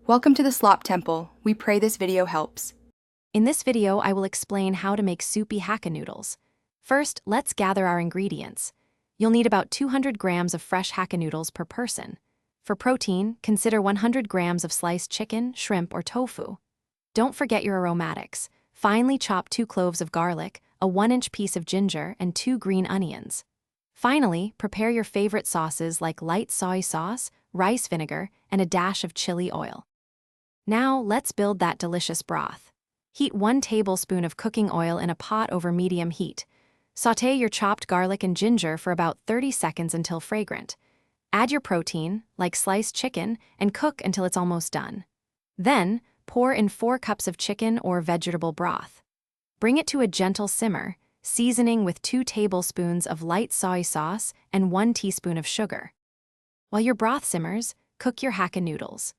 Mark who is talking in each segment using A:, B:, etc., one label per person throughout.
A: Welcome to the Slop Temple. We pray this video helps.
B: In this video, I will explain how to make Soupy Hakka Noodles. First, let's gather our ingredients. You'll need about 200 grams of fresh Hakka noodles per person. For protein, consider 100 grams of sliced chicken, shrimp, or tofu. Don't forget your aromatics. Finely chop 2 cloves of garlic, a 1-inch piece of ginger, and 2 green onions. Finally, prepare your favorite sauces like light soy sauce, rice vinegar, and a dash of chili oil. Now, let's build that delicious broth. Heat 1 tablespoon of cooking oil in a pot over medium heat. Sauté your chopped garlic and ginger for about 30 seconds until fragrant. Add your protein, like sliced chicken, and cook until it's almost done. Then, pour in 4 cups of chicken or vegetable broth. Bring it to a gentle simmer, seasoning with 2 tablespoons of light soy sauce and 1 teaspoon of sugar. While your broth simmers, cook your Hakka noodles.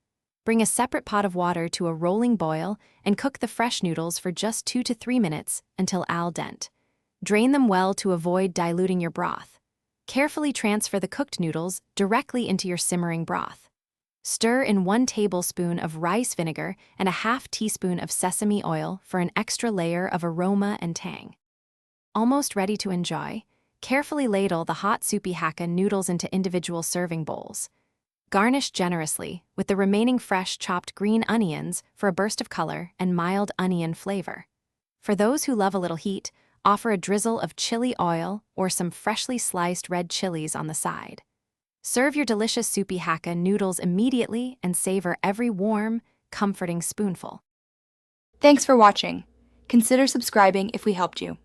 B: Bring a separate pot of water to a rolling boil and cook the fresh noodles for just 2 to 3 minutes until al dente. Drain them well to avoid diluting your broth. Carefully transfer the cooked noodles directly into your simmering broth. Stir in 1 tablespoon of rice vinegar and a half teaspoon of sesame oil for an extra layer of aroma and tang. Almost ready to enjoy, carefully ladle the hot Soupy Hakka noodles into individual serving bowls. Garnish generously with the remaining fresh chopped green onions for a burst of color and mild onion flavor. For those who love a little heat, offer a drizzle of chili oil or some freshly sliced red chilies on the side. Serve your delicious Soupy Hakka noodles immediately and savor every warm, comforting spoonful.
A: Thanks for watching. Consider subscribing if we helped you.